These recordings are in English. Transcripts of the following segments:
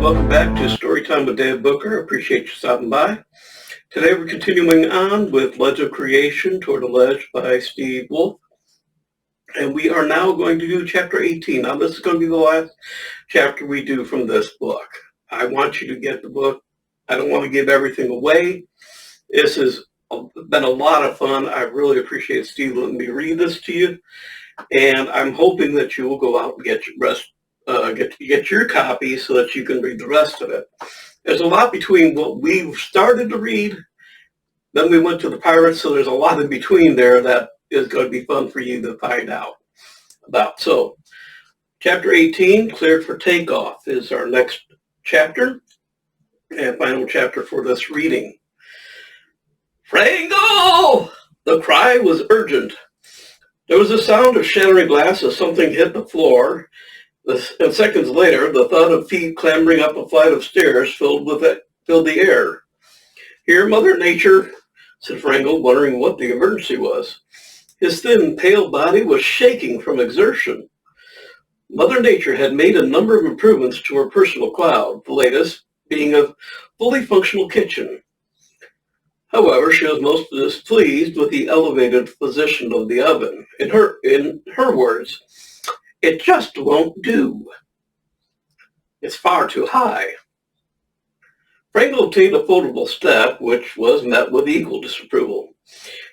welcome back to Storytime with Dave Booker. I appreciate you stopping by. Today we're continuing on with Ledge of Creation, Toward the Ledge by Steve Wolf. And we are now going to do chapter 18. Now this is going to be the last chapter we do from this book. I want you to get the book. I don't want to give everything away. This has been a lot of fun. I really appreciate Steve letting me read this to you. And I'm hoping that you will go out and get your copy so that you can read the rest of it. There's a lot between what we've started to read, then we went to the Pirates, so there's a lot in between there that is going to be fun for you to find out about. So, chapter 18, Cleared for Takeoff, is our next chapter and final chapter for this reading. Frango! The cry was urgent. There was a sound of shattering glass as something hit the floor. And seconds later, the thud of feet clambering up a flight of stairs filled the air. "Here, Mother Nature," said Frangle, wondering what the emergency was. His thin, pale body was shaking from exertion. Mother Nature had made a number of improvements to her personal cloud, the latest being a fully functional kitchen. However, she was most displeased with the elevated position of the oven. In her words, "It just won't do. It's far too high." Frangle obtained a foldable step, which was met with equal disapproval.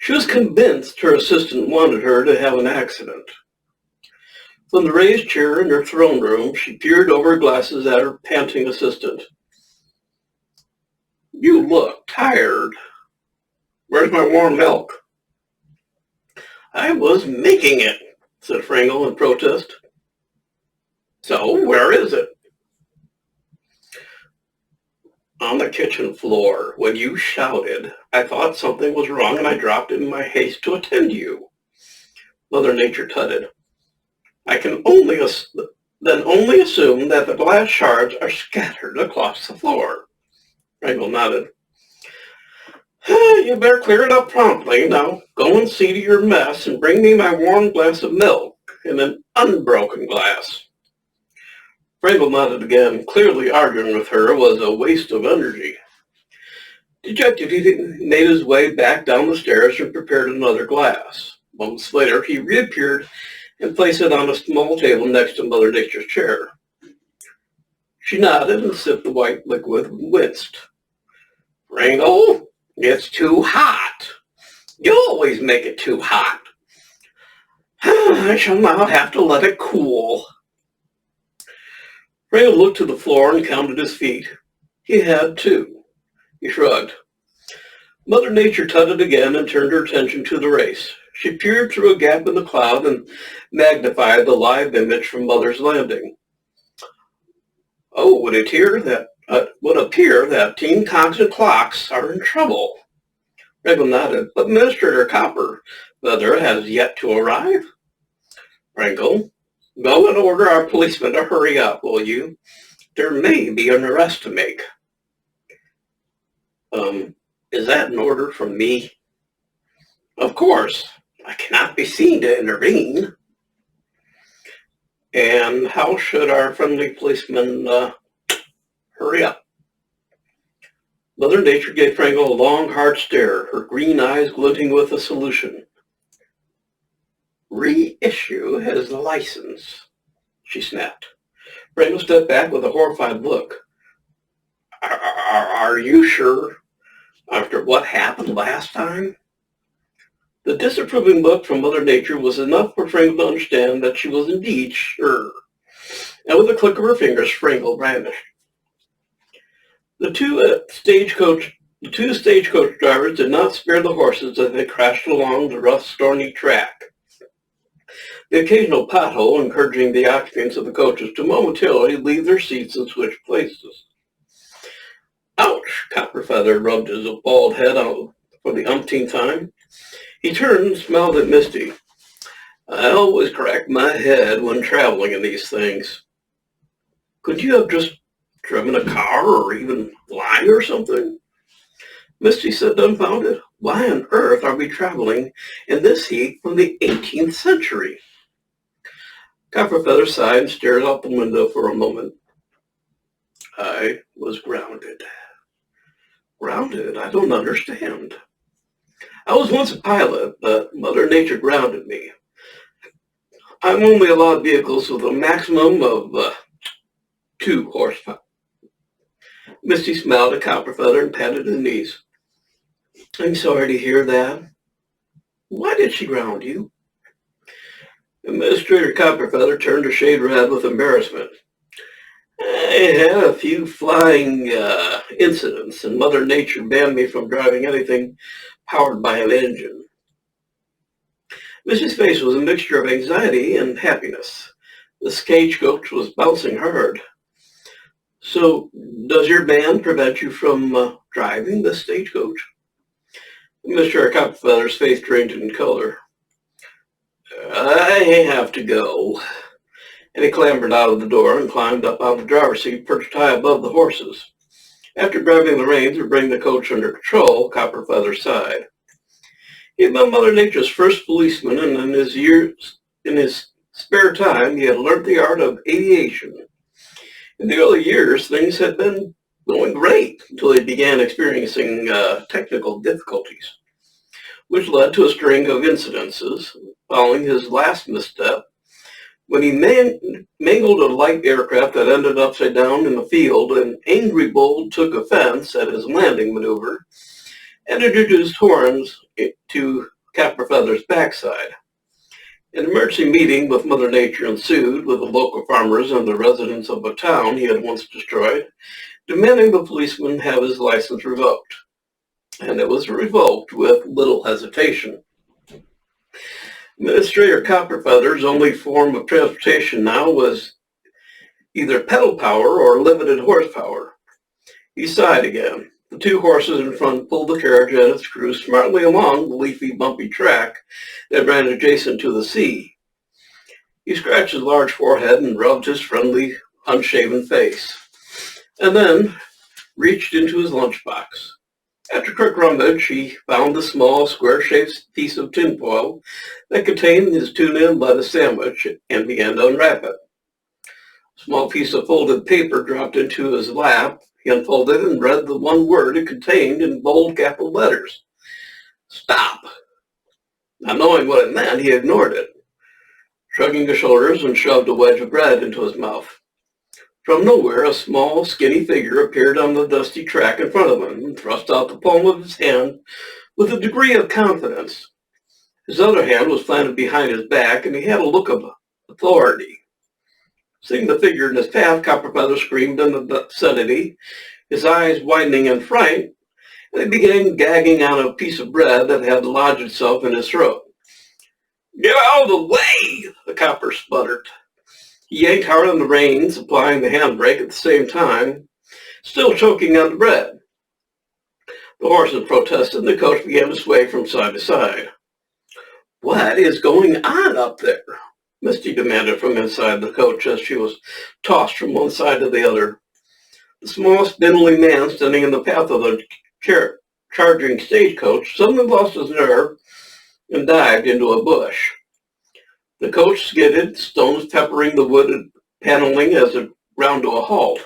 She was convinced her assistant wanted her to have an accident. From the raised chair in her throne room, she peered over her glasses at her panting assistant. "You look tired. Where's my warm milk?" "I was making it," said Frangle in protest. "So, where is it?" "On the kitchen floor. When you shouted, I thought something was wrong and I dropped it in my haste to attend to you." Mother Nature tutted. "I can only assume that the glass shards are scattered across the floor." Frangle nodded. "You better clear it up promptly. Now go and see to your mess and bring me my warm glass of milk in an unbroken glass." Frangle nodded again. Clearly arguing with her was a waste of energy. Dejected, he made his way back down the stairs and prepared another glass. Moments later, he reappeared and placed it on a small table next to Mother Nature's chair. She nodded and sipped the white liquid and winced. "Frangle, it's too hot. You always make it too hot." "I shall now have to let it cool." Frangle looked to the floor and counted his feet. He had 2. He shrugged. Mother Nature tutted again and turned her attention to the race. She peered through a gap in the cloud and magnified the live image from Mother's Landing. "Oh, would appear that Team Cogs and Clocks are in trouble." Frangle nodded. "But Administrator Copperfeather has yet to arrive." "Frangle, go and order our policeman to hurry up, will you? There may be an arrest to make." Is that an order from me?" "Of course. I cannot be seen to intervene." "And how should our friendly policeman hurry up?" Mother Nature gave Frangle a long, hard stare, her green eyes glinting with a solution. "Reissue his license," she snapped. Frangle stepped back with a horrified look. Are you sure? After what happened last time?" The disapproving look from Mother Nature was enough for Frangle to understand that she was indeed sure. And with a click of her fingers, Frangle vanished. The two stagecoach drivers did not spare the horses as they crashed along the rough, stony track, the occasional pothole encouraging the occupants of the coaches to momentarily leave their seats and switch places. "Ouch!" Copperfeather rubbed his bald head out for the umpteenth time. He turned and smiled at Misty. "I always crack my head when traveling in these things. Could you have just driven a car or even flying or something?" Misty said, dumbfounded. "Why on earth are we traveling in this heat from the 18th century?" Copperfeather sighed and stared out the window for a moment. I was grounded. Grounded? I don't understand. I was once a pilot, but Mother Nature grounded me. I'm only allowed vehicles with a maximum of 2 horsepower. Misty smiled at Copperfeather and patted his knees. I'm sorry to hear that. Why did she ground you? Administrator Copperfeather turned a shade red with embarrassment. I had a few flying incidents, and Mother Nature banned me from driving anything powered by an engine. Missy's face was a mixture of anxiety and happiness. The stagecoach was bouncing hard. So, does your ban prevent you from driving the stagecoach? Mr. Copperfeather's face drained in color. I have to go. And he clambered out of the door and climbed up on the driver's seat, perched high above the horses. After grabbing the reins to bring the coach under control, Copperfeather sighed. He had been Mother Nature's first policeman, and in his spare time, he had learned the art of aviation. In the early years, things had been going great until he began experiencing technical difficulties, which led to a string of incidences. Following his last misstep, when he mangled a light aircraft that ended upside down in the field, an angry bull took offense at his landing maneuver and introduced horns to Copperfeather's backside. An emergency meeting with Mother Nature ensued with the local farmers and the residents of a town he had once destroyed, demanding the policeman have his license revoked. And it was revoked with little hesitation. Administrator Copperfeather's only form of transportation now was either pedal power or limited horsepower. He sighed again. The 2 horses in front pulled the carriage and its crew smartly along the leafy, bumpy track that ran adjacent to the sea. He scratched his large forehead and rubbed his friendly, unshaven face, and then reached into his lunchbox. After quick rummage, he found a small, square-shaped piece of tinfoil that contained his tuna and lettuce sandwich and began to unwrap it. A small piece of folded paper dropped into his lap. He unfolded and read the one word it contained in bold capital letters. Stop. Not knowing what it meant, he ignored it, shrugging his shoulders and shoved a wedge of bread into his mouth. From nowhere, a small, skinny figure appeared on the dusty track in front of him and thrust out the palm of his hand with a degree of confidence. His other hand was planted behind his back, and he had a look of authority. Seeing the figure in his path, Copperfeather screamed in the vicinity, his eyes widening in fright, and he began gagging on a piece of bread that had lodged itself in his throat. Get out of the way, the copper sputtered. He yanked hard on the reins, applying the handbrake at the same time, still choking on the bread. The horses protested, and the coach began to sway from side to side. What is going on up there? Misty demanded from inside the coach as she was tossed from one side to the other. The small, spindly man standing in the path of the charging stagecoach suddenly lost his nerve and dived into a bush. The coach skidded, stones peppering the wooded paneling as it ground to a halt.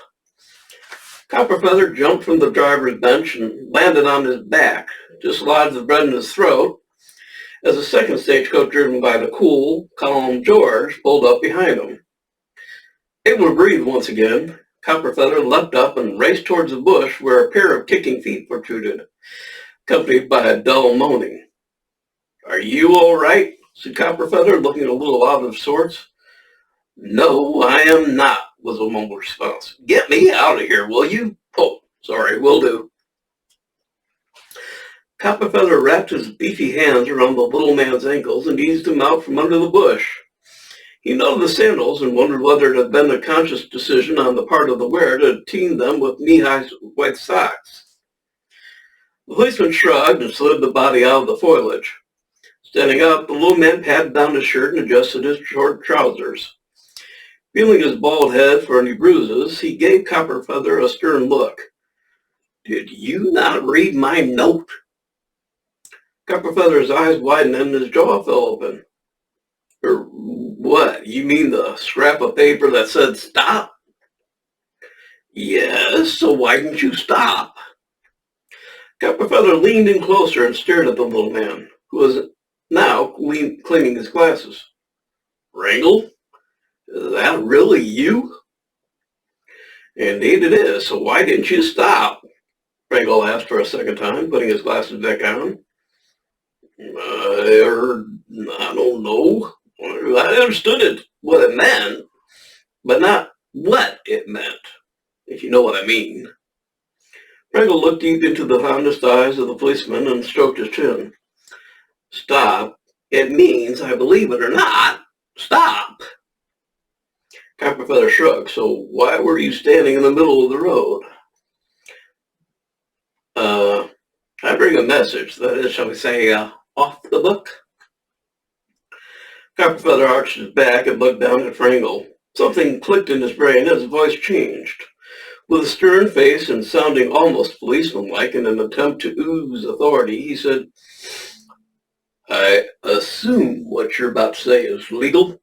Copperfeather jumped from the driver's bench and landed on his back, dislodged the bread in his throat, as a second stagecoach driven by the cool, calm George pulled up behind him. Able to breathe once again, Copperfeather leapt up and raced towards the bush where a pair of kicking feet protruded, accompanied by a dull moaning. Are you all right? Said Copperfeather, looking a little out of sorts. No, I am not, was a mumbled response. Get me out of here, will you? Oh, sorry, will do. Copperfeather wrapped his beefy hands around the little man's ankles and eased him out from under the bush. He noted the sandals and wondered whether it had been a conscious decision on the part of the wearer to team them with knee-high white socks. The policeman shrugged and slid the body out of the foliage. Standing up, the little man patted down his shirt and adjusted his short trousers. Feeling his bald head for any bruises, he gave Copperfeather a stern look. Did you not read my note? Copperfeather's eyes widened and his jaw fell open. What? You mean the scrap of paper that said stop? Yes, so why didn't you stop? Copperfeather leaned in closer and stared at the little man, who was now cleaning his glasses. Wrangle, is that really you? Indeed it is, so why didn't you stop? Wrangle asked for a second time, putting his glasses back on. I don't know. I understood it, what it meant, but not what it meant, if you know what I mean. Wrangle looked deep into the honest eyes of the policeman and stroked his chin. Stop. It means, I believe it or not, stop. Copperfeather shrugged. So why were you standing in the middle of the road? I bring a message, that is, shall we say, off the book. Copperfeather arched his back and looked down at Wrangle. Something clicked in his brain as his voice changed. With a stern face and sounding almost policeman-like in an attempt to ooze authority, he said, I assume what you're about to say is legal?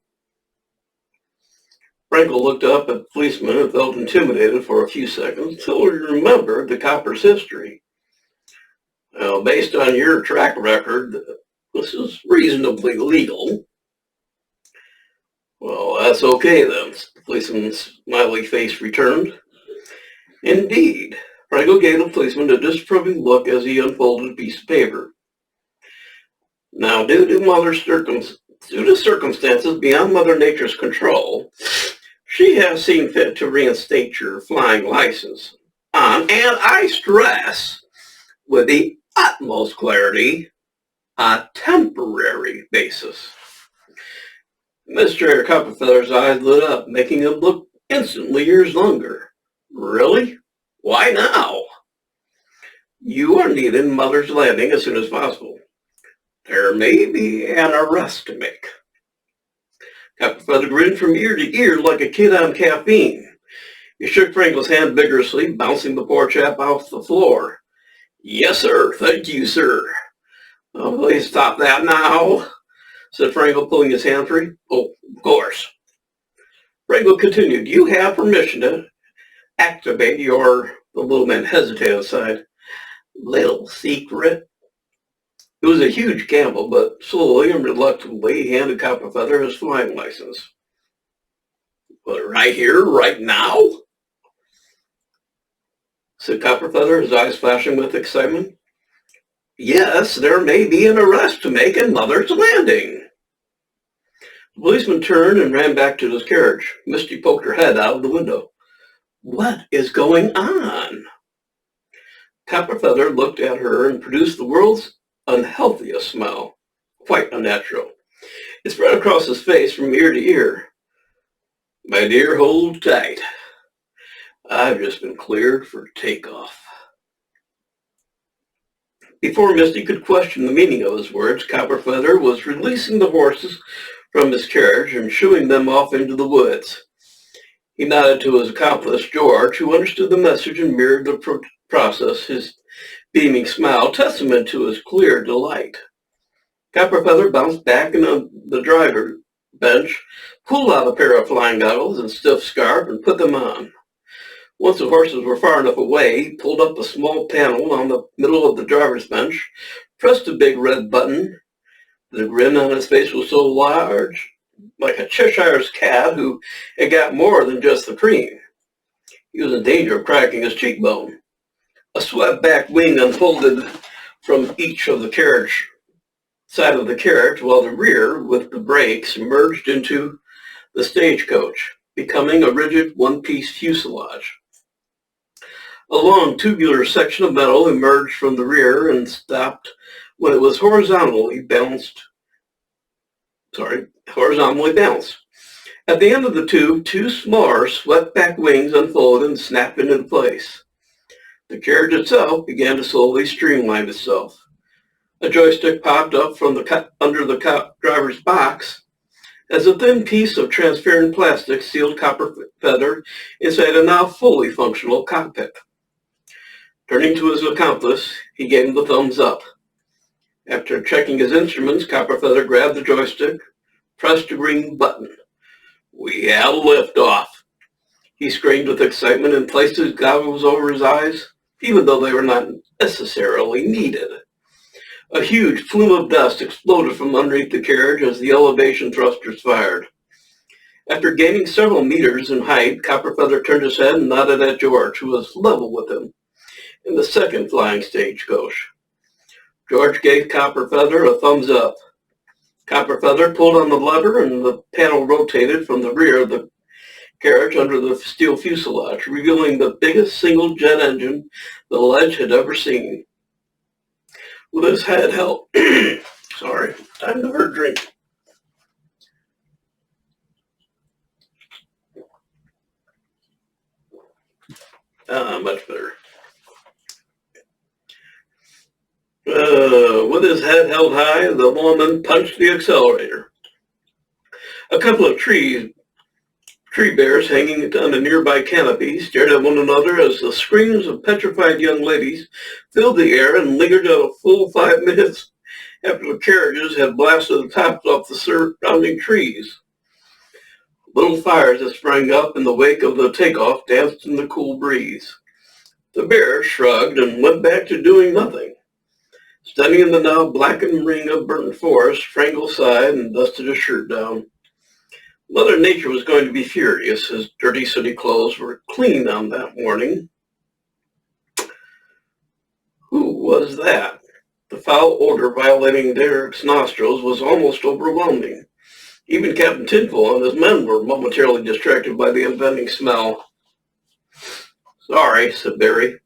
Wrangle looked up at the policeman and felt intimidated for a few seconds until he remembered the copper's history. Well, based on your track record, this is reasonably legal. Well, that's okay then, the policeman's smiley face returned. Indeed. Wrangle gave the policeman a disapproving look as he unfolded a piece of paper. Now, due to circumstances beyond Mother Nature's control, she has seen fit to reinstate your flying license on, and I stress, with the utmost clarity, a temporary basis. Mr. Copperfeather's eyes lit up, making him look instantly years younger. Really? Why now? You are needed in Mother's Landing as soon as possible. There may be an arrest to make. Copperfeather grinned from ear to ear like a kid on caffeine. He shook Wrangle's hand vigorously, bouncing the poor chap off the floor. Yes, sir. Thank you, sir. Oh, please stop that now, said Wrangle, pulling his hand free. Oh, of course. Wrangle continued. You have permission to activate the little man hesitated aside. Little secret. It was a huge gamble, but slowly and reluctantly he handed Copperfeather his flying license. But right here, right now? Said Copperfeather, his eyes flashing with excitement. Yes, there may be an arrest to make in Mother's Landing. The policeman turned and ran back to his carriage. Misty poked her head out of the window. What is going on? Copperfeather looked at her and produced the world's unhealthiest smile, quite unnatural. It spread across his face from ear to ear. My dear, hold tight. I've just been cleared for takeoff. Before Misty could question the meaning of his words, Copperfeather was releasing the horses from his carriage and shooing them off into the woods. He nodded to his accomplice, George, who understood the message and mirrored the process, his beaming smile testament to his clear delight. Copperfeather bounced back on the driver's bench, pulled out a pair of flying goggles and stiff scarf, and put them on. Once the horses were far enough away, he pulled up a small panel on the middle of the driver's bench, pressed a big red button. The grin on his face was so large, like a Cheshire's cat who had got more than just the cream. He was in danger of cracking his cheekbone. A swept-back wing unfolded from each of the side of the carriage, while the rear, with the brakes, merged into the stagecoach, becoming a rigid one-piece fuselage. A long tubular section of metal emerged from the rear and stopped when it was horizontally balanced. At the end of the tube, two smaller swept-back wings unfolded and snapped into place. The carriage itself began to slowly streamline itself. A joystick popped up from under the driver's box as a thin piece of transparent plastic sealed Copperfeather inside a now fully functional cockpit. Turning to his accomplice, he gave him the thumbs up. After checking his instruments, Copperfeather grabbed the joystick, pressed a green button. We have liftoff. he screamed with excitement and placed his goggles over his eyes, even though they were not necessarily needed. A huge plume of dust exploded from underneath the carriage as the elevation thrusters fired. After gaining several meters in height, Copperfeather turned his head and nodded at George, who was level with him, in the second flying stagecoach. George gave Copperfeather a thumbs up. Copperfeather pulled on the lever and the panel rotated from the rear of the carriage under the steel fuselage, revealing the biggest single jet engine the ledge had ever seen. With his head held, sorry, time to her drink. Much better. With his head held high, the woman punched the accelerator. A couple of tree bears hanging on a nearby canopy stared at one another as the screams of petrified young ladies filled the air and lingered a full 5 minutes after the carriages had blasted the tops off the surrounding trees. Little fires that sprang up in the wake of the takeoff danced in the cool breeze. The bears shrugged and went back to doing nothing. Standing in the now blackened ring of burnt forest, Frangle sighed and dusted his shirt down. Mother Nature was going to be furious. His dirty city clothes were clean on that morning. Who was that? The foul odor violating Derek's nostrils was almost overwhelming. Even Captain Tinfoil and his men were momentarily distracted by the impending smell. Sorry, said Barry.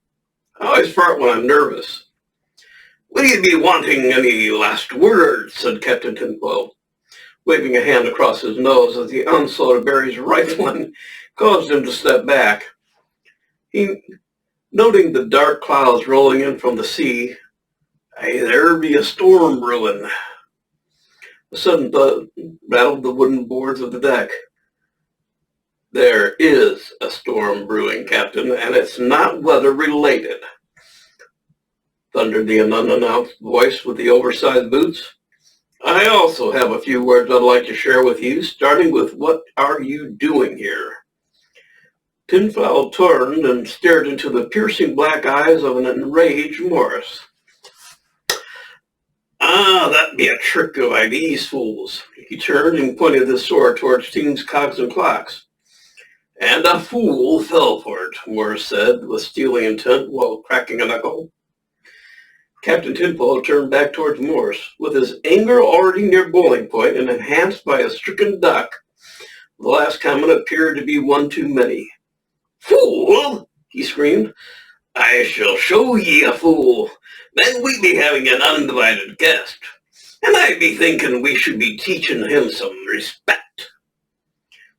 I always fart when I'm nervous. Would you be wanting any last words? Said Captain Tinfoil, waving a hand across his nose as the onslaught of Barry's rifling caused him to step back. Noting the dark clouds rolling in from the sea, there be a storm brewing. A sudden thud rattled the wooden boards of the deck. There is a storm brewing, Captain, and it's not weather-related, thundered the unannounced voice with the oversized boots. I also have a few words I'd like to share with you, starting with what are you doing here? Tinfoil turned and stared into the piercing black eyes of an enraged Morris. That be a trick by these fools. He turned and pointed his sword towards Team's cogs and clocks. And a fool fell for it, Morris said, with steely intent while cracking a knuckle. Captain Tinfoil turned back towards Morris, with his anger already near boiling point and enhanced by a stricken duck. The last comment appeared to be one too many. Fool! He screamed. I shall show ye a fool. Then we be having an uninvited guest, and I be thinking we should be teaching him some respect.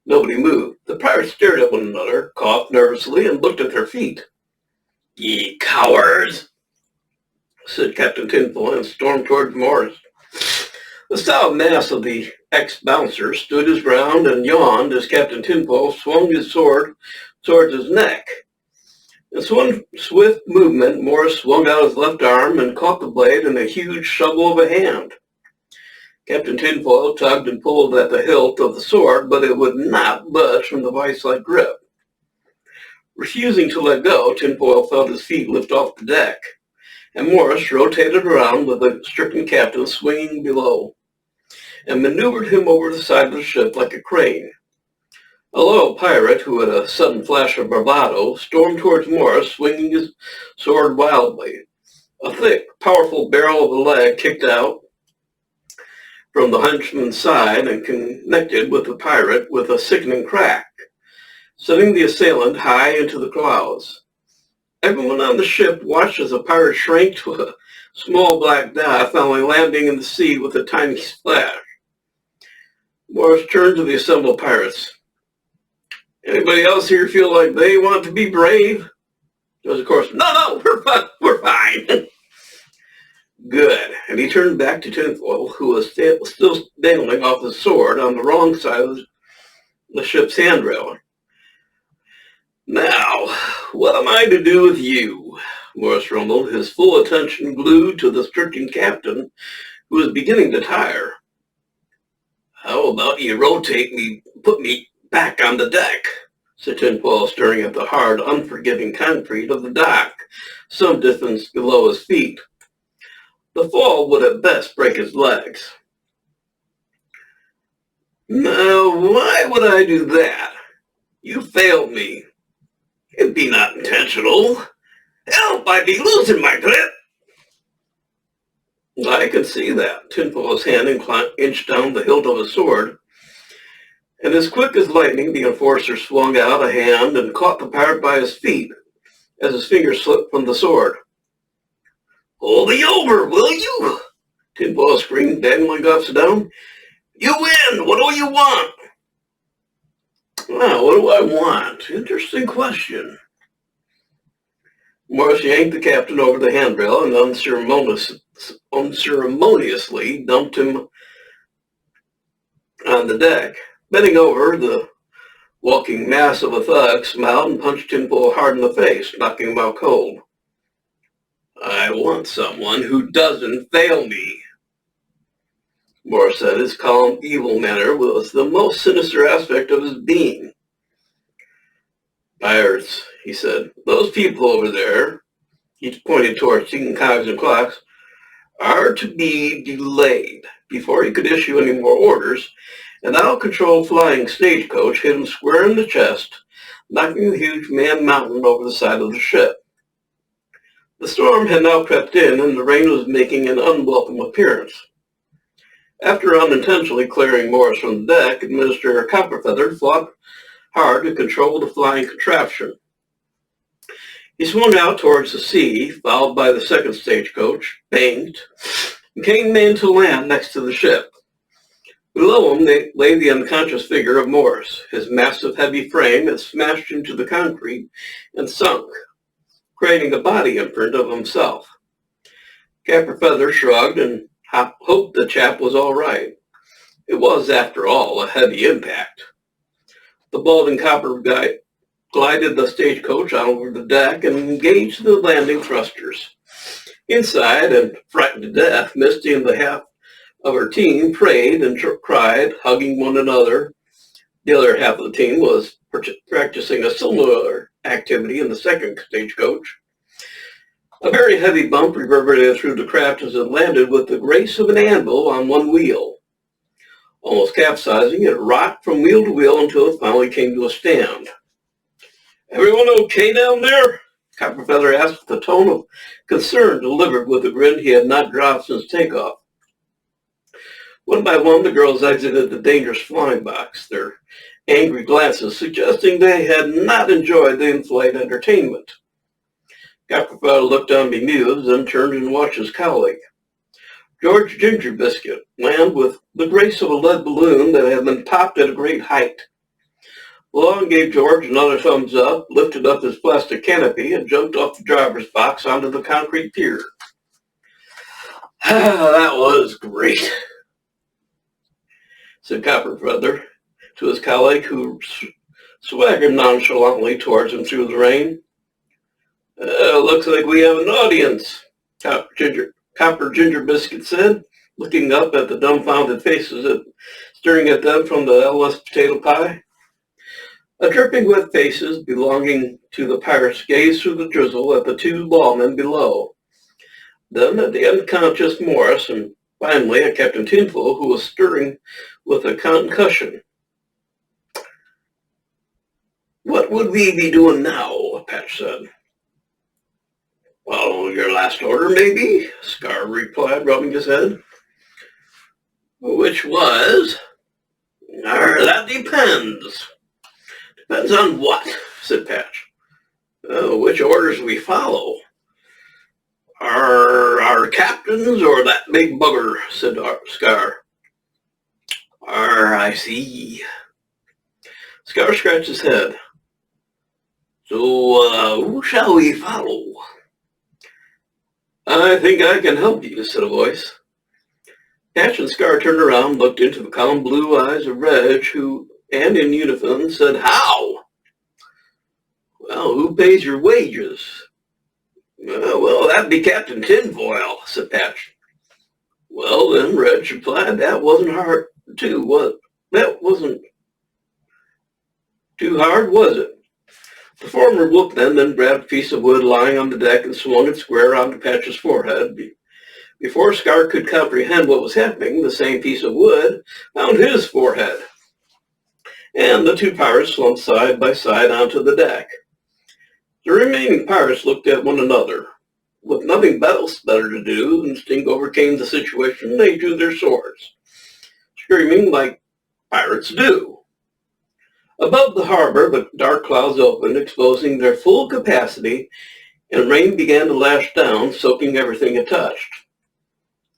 Nobody moved. The pirates stared at one another, coughed nervously, and looked at their feet. Ye cowards! Said Captain Tinfoil and stormed towards Morris. The stout mass of the ex-bouncer stood his ground and yawned as Captain Tinfoil swung his sword towards his neck. In one swift movement, Morris swung out his left arm and caught the blade in a huge shovel of a hand. Captain Tinfoil tugged and pulled at the hilt of the sword, but it would not budge from the vice-like grip. Refusing to let go, Tinfoil felt his feet lift off the deck, and Morris rotated around with the stricken captain swinging below, and maneuvered him over the side of the ship like a crane. A loyal pirate, who had a sudden flash of bravado, stormed towards Morris, swinging his sword wildly. A thick, powerful barrel of a leg kicked out from the henchman's side and connected with the pirate with a sickening crack, sending the assailant high into the clouds. Everyone on the ship watched as the pirate shrank to a small black dot, finally landing in the sea with a tiny splash. Morris turned to the assembled pirates. Anybody else here feel like they want to be brave? There was, of course, no, we're fine. Good. And he turned back to Tinfoil, who was still dangling off his sword on the wrong side of the ship's handrail. Now, what am I to do with you? Morris rumbled, his full attention glued to the stricken captain, who was beginning to tire. How about you rotate me, put me back on the deck? said Tinfoil, staring at the hard, unforgiving concrete of the dock, some distance below his feet. The fall would at best break his legs. Now, why would I do that? You failed me. It'd be not intentional. Help, I'd be losing my grip. I can see that. Tinfoil's hand inched down the hilt of his sword, and as quick as lightning the enforcer swung out a hand and caught the pirate by his feet as his fingers slipped from the sword. Pull me over, will you? Tinfoil screamed, dangling Guffs down. You win! What do you want? Well, what do I want? Interesting question. Morris yanked the captain over the handrail and unceremoniously dumped him on the deck. Bending over, the walking mass of a thug smiled and punched Tinfoil hard in the face, knocking him out cold. I want someone who doesn't fail me. Morris said. His calm, evil manner was the most sinister aspect of his being. Pirates, he said. Those people over there, he pointed towards ticking cogs and clocks, are to be delayed. Before he could issue any more orders, an out-of-control flying stagecoach hit him square in the chest, knocking the huge man mountain over the side of the ship. The storm had now crept in, and the rain was making an unwelcome appearance. After unintentionally clearing Morris from the deck, Administrator Copperfeather fought hard to control the flying contraption. He swung out towards the sea, followed by the second stagecoach, banked, and came in to land next to the ship. Below him lay the unconscious figure of Morris. His massive, heavy frame had smashed into the concrete and sunk, creating a body imprint of himself. Copperfeather shrugged and hoped the chap was all right. It was, after all, a heavy impact. The balding copper guy glided the stagecoach out over the deck and engaged the landing thrusters. Inside, and frightened to death, Misty and the half of her team prayed and cried, hugging one another. The other half of the team was practicing a similar activity in the second stagecoach. A very heavy bump reverberated through the craft as it landed with the grace of an anvil on one wheel. Almost capsizing, it rocked from wheel to wheel until it finally came to a stand. Everyone okay down there? Copperfeather asked with a tone of concern delivered with a grin he had not dropped since takeoff. One by one, the girls exited the dangerous flying box, their angry glances suggesting they had not enjoyed the in-flight entertainment. Copperfeather looked on bemused, then turned and watched his colleague, George Gingerbiscuit, land with the grace of a lead balloon that had been popped at a great height. Long gave George another thumbs up, lifted up his plastic canopy, and jumped off the driver's box onto the concrete pier. That was great, said Copperfeather to his colleague, who swaggered nonchalantly towards him through the rain. Looks like we have an audience, Copper Gingerbiscuit said, looking up at the dumbfounded faces staring at them from the LS potato pie. A dripping wet faces belonging to the pirates gazed through the drizzle at the two lawmen below. Then at the unconscious Morris, and finally at Captain Tinfoil, who was stirring with a concussion. What would we be doing now? Patch said. Well, your last order, maybe? Scar replied, rubbing his head. Which was? That depends. Depends on what? Said Patch. Which orders we follow? Our captains or that big bugger? Said Scar. I see. Scar scratched his head. So, who shall we follow? I think I can help you, said a voice. Patch and Scar turned around, looked into the calm blue eyes of Reg, who, and in unison, said, How? Well, who pays your wages? Well, that'd be Captain Tinfoil, said Patch. Well, then, Reg replied, that wasn't hard, too. What? That wasn't... Too hard, was it? The former wolfman then grabbed a piece of wood lying on the deck and swung it square onto Patch's forehead. Before Scar could comprehend what was happening, the same piece of wood found his forehead, and the two pirates slumped side by side onto the deck. The remaining pirates looked at one another. With nothing else better to do, instinct overcame the situation. They drew their swords, screaming like pirates do. Above the harbor, the dark clouds opened, exposing their full capacity, and rain began to lash down, soaking everything it touched.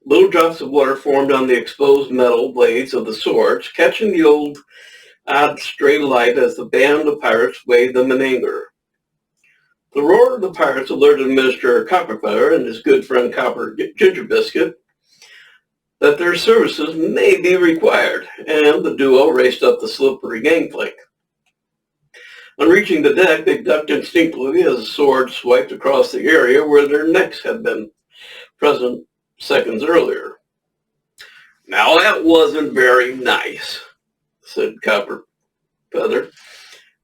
Little drops of water formed on the exposed metal blades of the swords, catching the odd stray light as the band of pirates waved them in anger. The roar of the pirates alerted Minister Copperfeather and his good friend Gingerbiscuit that their services may be required, and the duo raced up the slippery gangplank. On reaching the deck, they ducked instinctively as the sword swiped across the area where their necks had been present seconds earlier. "Now that wasn't very nice," said Copperfeather,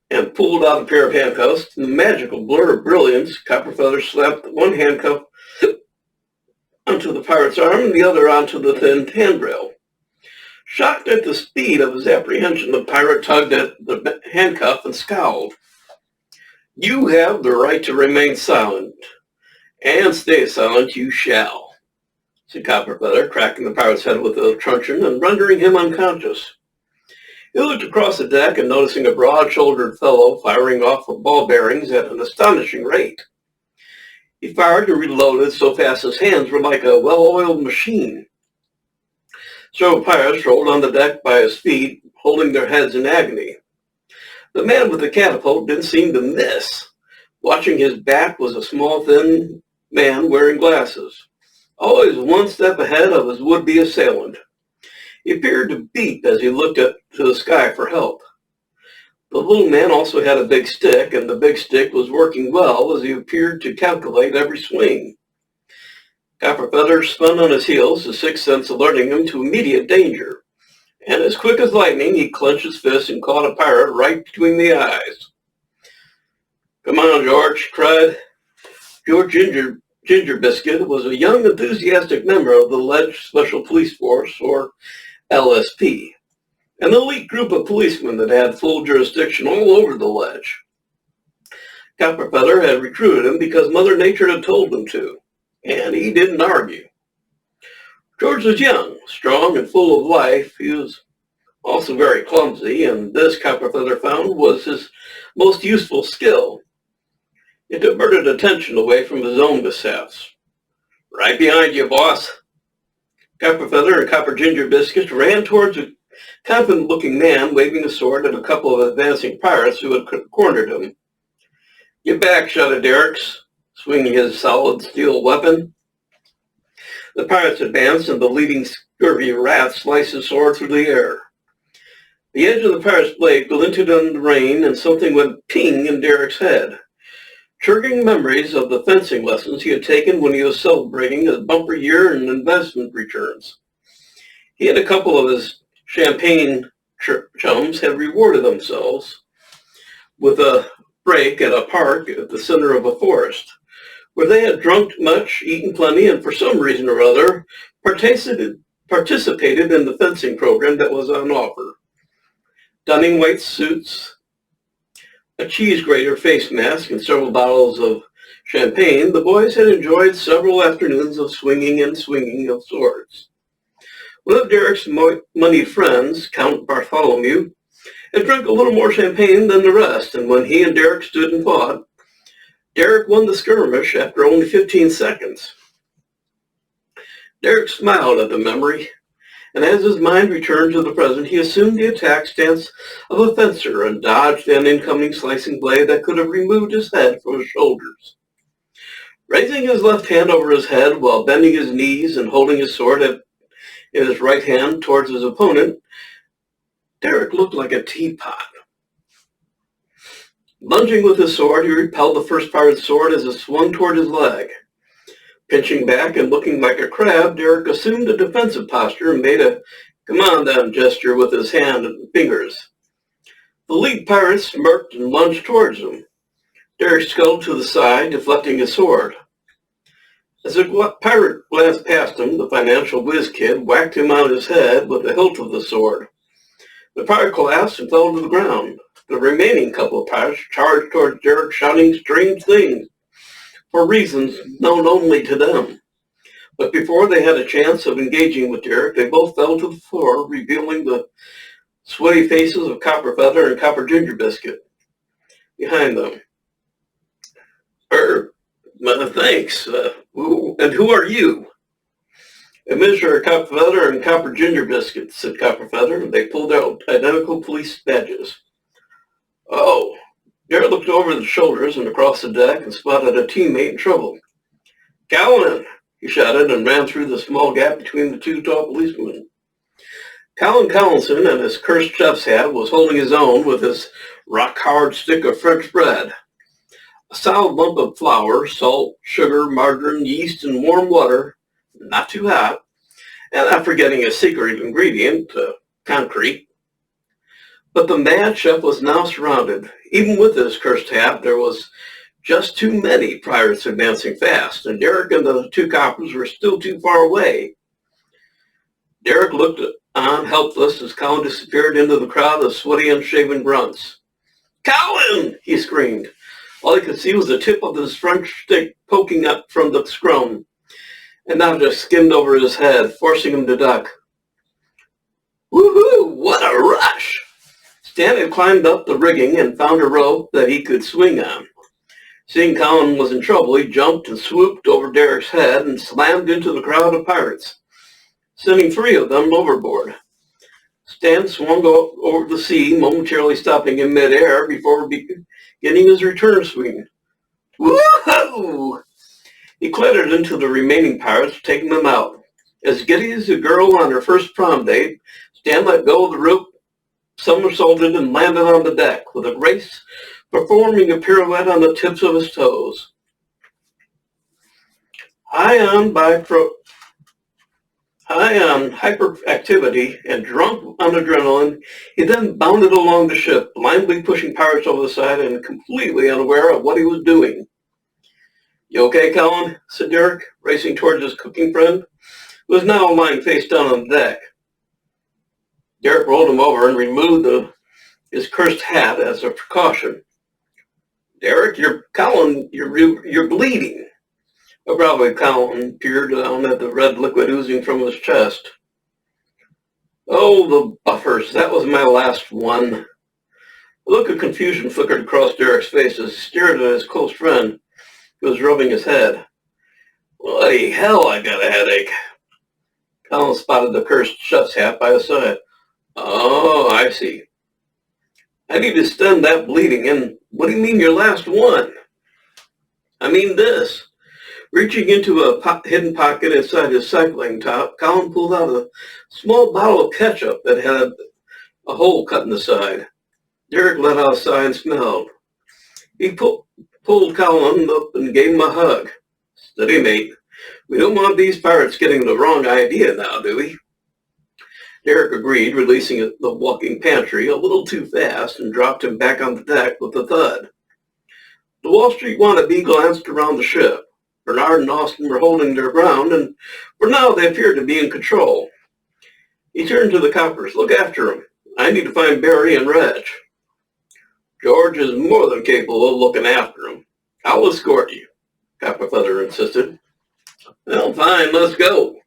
and pulled out a pair of handcuffs. In the magical blur of brilliance, Copperfeather slapped one handcuff onto the pirate's arm and the other onto the thin handrail. Shocked at the speed of his apprehension, the pirate tugged at the handcuff and scowled. "You have the right to remain silent, and stay silent you shall," said Copperfeather, cracking the pirate's head with a truncheon and rendering him unconscious. He looked across the deck and noticing a broad-shouldered fellow firing off of ball bearings at an astonishing rate. He fired and reloaded so fast his hands were like a well-oiled machine. Several pirates rolled on the deck by his feet, holding their heads in agony. The man with the catapult didn't seem to miss. Watching his back was a small, thin man wearing glasses, always one step ahead of his would-be assailant. He appeared to beep as he looked up to the sky for help. The little man also had a big stick, and the big stick was working well as he appeared to calculate every swing. Copperfeather spun on his heels, his sixth sense alerting him to immediate danger. And as quick as lightning, he clenched his fist and caught a pirate right between the eyes. "Come on, George," he cried. George Gingerbiscuit was a young, enthusiastic member of the Ledge Special Police Force, or LSP, an elite group of policemen that had full jurisdiction all over the Ledge. Copperfeather had recruited him because Mother Nature had told him to, and he didn't argue. George was young, strong, and full of life. He was also very clumsy, and this Copperfeather found was his most useful skill. It diverted attention away from his own mishaps. "Right behind you, boss." Copperfeather and Copper Gingerbiscuit ran towards a confident-looking man waving a sword at a couple of advancing pirates who had cornered him. "Get back," shouted Derricks, swinging his solid steel weapon. The pirates advanced, and the leading scurvy rat sliced his sword through the air. The edge of the pirate's blade glinted on the rain, and something went ping in Derrick's head, triggering memories of the fencing lessons he had taken when he was celebrating his bumper year in investment returns. He and a couple of his champagne chums had rewarded themselves with a break at a park at the center of a forest, where they had drunk much, eaten plenty, and for some reason or other participated in the fencing program that was on offer. Donning white suits, a cheese grater face mask, and several bottles of champagne, the boys had enjoyed several afternoons of swinging and swinging of swords. One of Derrick's moneyed friends, Count Bartholomew, had drunk a little more champagne than the rest, and when he and Derrick stood and fought, Derrick won the skirmish after only 15 seconds. Derrick smiled at the memory, and as his mind returned to the present, he assumed the attack stance of a fencer and dodged an incoming slicing blade that could have removed his head from his shoulders. Raising his left hand over his head while bending his knees and holding his sword in his right hand towards his opponent, Derrick looked like a teapot. Lunging with his sword, he repelled the first pirate's sword as it swung toward his leg. Pinching back and looking like a crab, Derrick assumed a defensive posture and made a "come on then" gesture with his hand and fingers. The The lead pirate smirked and lunged towards him. Derek scuttled to the side, deflecting his sword. As the pirate glanced past him, the financial whiz kid whacked him on his head with the hilt of the sword. The pirate collapsed and fell to the ground. The remaining couple of pirates charged towards Derek, shouting strange things for reasons known only to them. But before they had a chance of engaging with Derek, they both fell to the floor, revealing the sweaty faces of Copperfeather and Copper Gingerbiscuit behind them. Thanks. And who are you? Administrator Copperfeather and Copper Gingerbiscuit, said Copperfeather. They pulled out identical police badges. Oh. Derek looked over the shoulders and across the deck and spotted a teammate in trouble. Callan, he shouted and ran through the small gap between the two tall policemen. Callan Collinson, in his cursed chef's hat, was holding his own with his rock-hard stick of French bread. A solid lump of flour, salt, sugar, margarine, yeast, and warm water, not too hot, and not forgetting a secret ingredient, concrete. But the mad chef was now surrounded. Even with his cursed hat, there was just too many pirates advancing fast, and Derek and the two coppers were still too far away. Derek looked on helpless as Colin disappeared into the crowd of sweaty, unshaven grunts. Colin! He screamed. All he could see was the tip of his French stick poking up from the scrum, and now just skimmed over his head, forcing him to duck. Woohoo! What a rush! Stan had climbed up the rigging and found a rope that he could swing on. Seeing Colin was in trouble, he jumped and swooped over Derek's head and slammed into the crowd of pirates, sending 3 of them overboard. Stan swung over the sea, momentarily stopping in midair before beginning his return swing. Woohoo! He clattered into the remaining pirates, taking them out. As giddy as a girl on her first prom date, Stan let go of the rope, somersaulted, and landed on the deck with a grace, performing a pirouette on the tips of his toes. High on hyperactivity and drunk on adrenaline, he then bounded along the ship, blindly pushing pirates over the side and completely unaware of what he was doing. You okay, Colin? Said Derek, racing towards his cooking friend, who was now lying face down on the deck. Derek rolled him over and removed his cursed hat as a precaution. Derek, you're bleeding. Abruptly, Colin peered down at the red liquid oozing from his chest. Oh, the buffers. That was my last one. A look of confusion flickered across Derek's face as he stared at his close friend, who was rubbing his head. Bloody hell, I got a headache. Colin spotted the cursed chef's hat by his side. Oh, I see. I need to stem that bleeding, and what do you mean your last one? I mean this. Reaching into a hidden pocket inside his cycling top, Colin pulled out a small bottle of ketchup that had a hole cut in the side. Derek let out a sigh and smelled. He pulled Colin up and gave him a hug. Steady, mate. We don't want these pirates getting the wrong idea now, do we? Derek agreed, releasing the walking pantry a little too fast and dropped him back on the deck with a thud. The Wall Street wannabe glanced around the ship. Bernard and Austin were holding their ground, and for now they appeared to be in control. He turned to the coppers. Look after him. I need to find Barry and Reg. George is more than capable of looking after him. I'll escort you, Copperfeather insisted. Well, fine, let's go.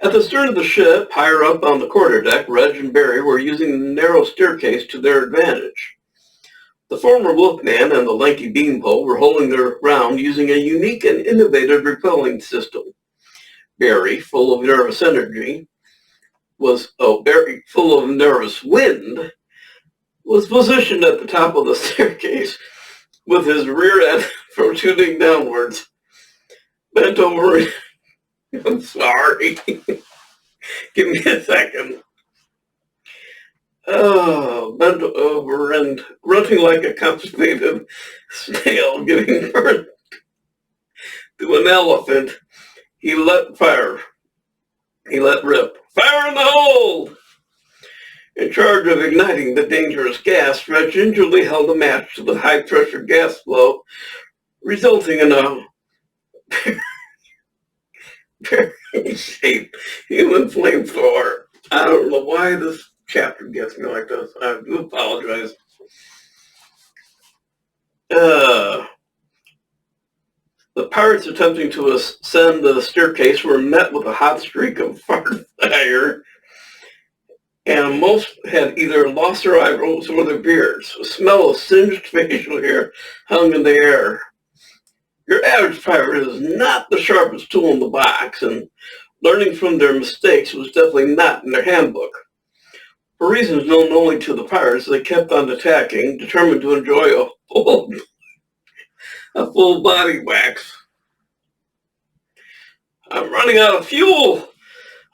At the stern of the ship, higher up on the quarterdeck, Reg and Barry were using the narrow staircase to their advantage. The former Wolfman and the lanky beanpole were holding their ground using a unique and innovative repelling system. Barry, full of nervous wind, was positioned at the top of the staircase with his rear end protruding downwards. Bent over. I'm sorry. Give me a second. Oh, bent over and grunting like a constipated snail giving birth to an elephant, he let rip. Fire in the hold! In charge of igniting the dangerous gas, Red gingerly held a match to the high-pressure gas flow, resulting in a very shaped human flamethrower. I don't know why this chapter gets me like this. I do apologize. The pirates attempting to ascend the staircase were met with a hot streak of fire, and most had either lost their eyebrows or their beards. A smell of singed facial hair hung in the air. Your average pirate is not the sharpest tool in the box, and learning from their mistakes was definitely not in their handbook. For reasons known only to the pirates, they kept on attacking, determined to enjoy a full body wax. I'm running out of fuel.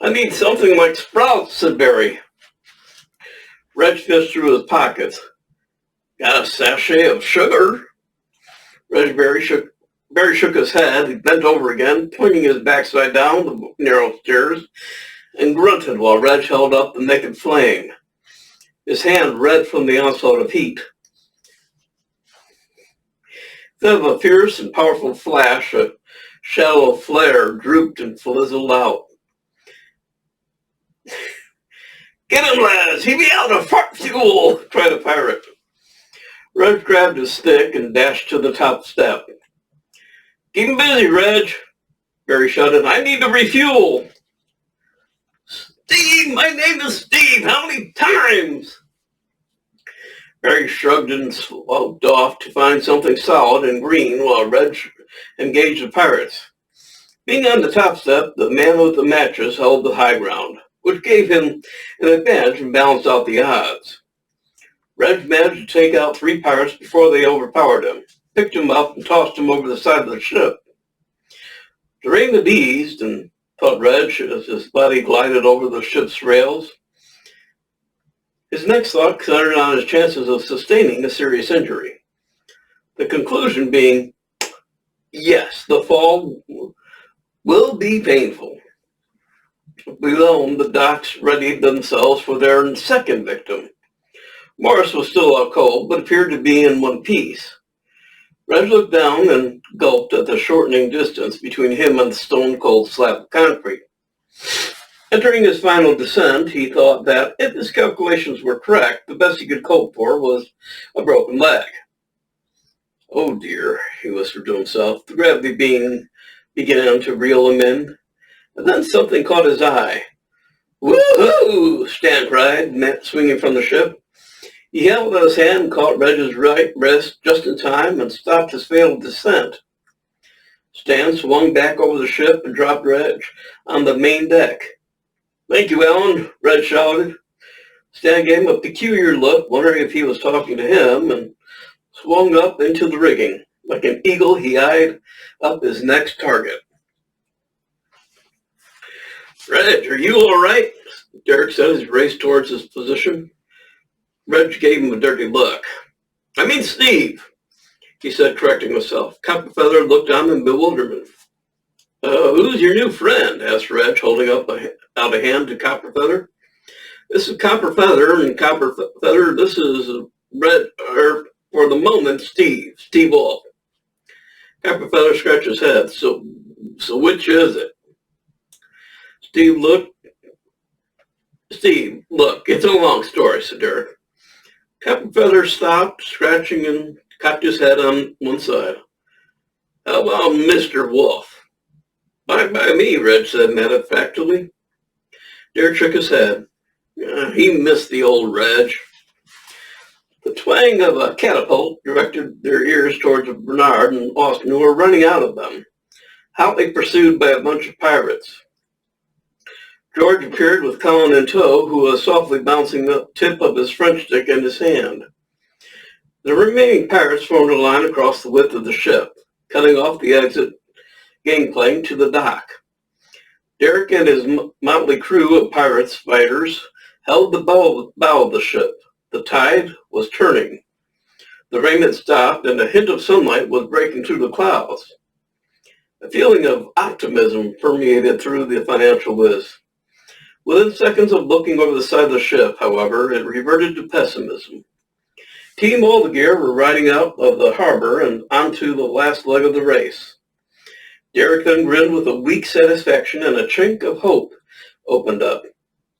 I need something like sprouts, said Barry. Reg fished through his pockets. Got a sachet of sugar? Barry shook his head. He bent over again, pointing his backside down the narrow stairs, and grunted while Reg held up the naked flame, his hand red from the onslaught of heat. Instead of a fierce and powerful flash, a shallow flare drooped and fizzled out. Get him, lads! He be out of fart fuel! Cried a pirate. Reg grabbed his stick and dashed to the top step. Keep him busy, Reg, Barry shouted. I need to refuel. Steve! My name is Steve! How many times? Barry shrugged and sloped off to find something solid and green while Reg engaged the pirates. Being on the top step, the man with the mattress held the high ground, which gave him an advantage and balanced out the odds. Reg managed to take out 3 pirates before they overpowered him, picked him up, and tossed him over the side of the ship. The rain had eased, and thought Reg as his body glided over the ship's rails. His next thought centered on his chances of sustaining a serious injury. The conclusion being, yes, the fall will be painful. Below, the docks readied themselves for their second victim. Morris was still out cold, but appeared to be in one piece. Reg looked down and gulped at the shortening distance between him and the stone-cold slab of concrete. Entering his final descent, he thought that, if his calculations were correct, the best he could hope for was a broken leg. Oh dear, he whispered to himself, the gravity began to reel him in. And then something caught his eye. Woo-hoo! Stan cried, swinging from the ship. He held out his hand and caught Reg's right wrist just in time and stopped his failed descent. Stan swung back over the ship and dropped Reg on the main deck. Thank you, Ellen, Reg shouted. Stan gave him a peculiar look, wondering if he was talking to him, and swung up into the rigging. Like an eagle, he eyed up his next target. Reg, are you all right? Derek said as he raced towards his position. Reg gave him a dirty look. I mean Steve, he said, correcting himself. Copperfeather looked on in bewilderment. Who's your new friend? Asked Reg, holding out a hand to Copperfeather. This is Copperfeather, and Copperfeather, this is Reg, for the moment, Steve Wolf. Copperfeather scratched his head. So which is it? Steve, look, it's a long story, said Derek. Copperfeather stopped scratching and cocked his head on one side. How about Mr. Wolf? By me, Reg said matter-of-factly. Derek shook his head. He missed the old Reg. The twang of a catapult directed their ears towards Bernard and Austin, who were running out of them, hotly pursued by a bunch of pirates. George appeared with Colin in tow, who was softly bouncing the tip of his French stick in his hand. The remaining pirates formed a line across the width of the ship, cutting off the exit gangplank to the dock. Derek and his motley crew of pirates fighters held the bow of the ship. The tide was turning. The rain had stopped, and a hint of sunlight was breaking through the clouds. A feeling of optimism permeated through the financial whiz. Within seconds of looking over the side of the ship, however, it reverted to pessimism. Team Aldegear were riding out of the harbor and onto the last leg of the race. Derek then grinned with a weak satisfaction, and a chink of hope opened up.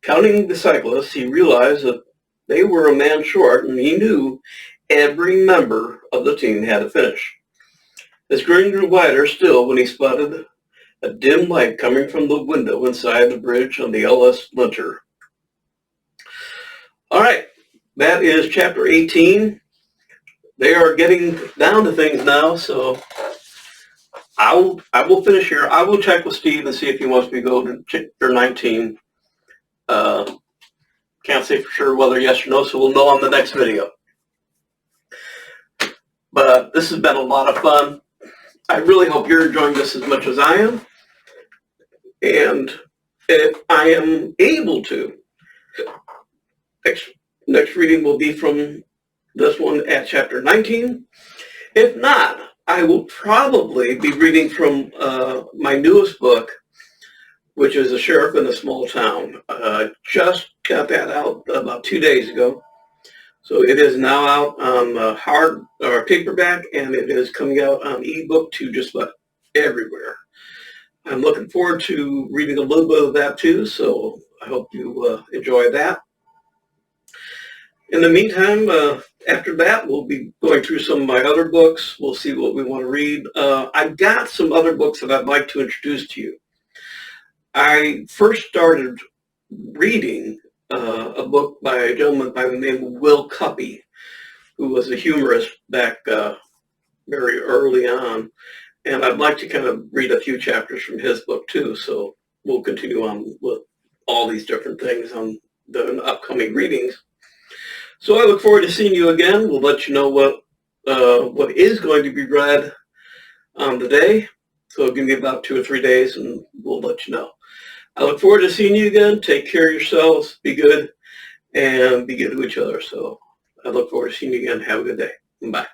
Counting the cyclists, he realized that they were a man short, and he knew every member of the team had to finish. His grin grew wider still when he spotted a dim light coming from the window inside the bridge on the LS Linter. All right, that is chapter 18. They are getting down to things now, so I will finish here. I will check with Steve and see if he wants me to go to chapter 19. Can't say for sure whether yes or no, so we'll know on the next video. But this has been a lot of fun. I really hope you're enjoying this as much as I am. And if I am able to, next reading will be from this one at chapter 19. If not, I will probably be reading from my newest book, which is A Sheriff in a Small Town. Just got that out about 2 days ago. So it is now out on hard or paperback, and it is coming out on ebook to just about everywhere. I'm looking forward to reading a little bit of that too, so I hope you enjoy that. In the meantime, after that, we'll be going through some of my other books. We'll see what we want to read. I've got some other books that I'd like to introduce to you. I first started reading a book by a gentleman by the name of Will Cuppy, who was a humorist back very early on. And I'd like to kind of read a few chapters from his book too. So we'll continue on with all these different things on the upcoming readings. So I look forward to seeing you again. We'll let you know what is going to be read on the day. So give me about 2 or 3 days and we'll let you know. I look forward to seeing you again. Take care of yourselves. Be good and be good to each other. So I look forward to seeing you again. Have a good day. Bye.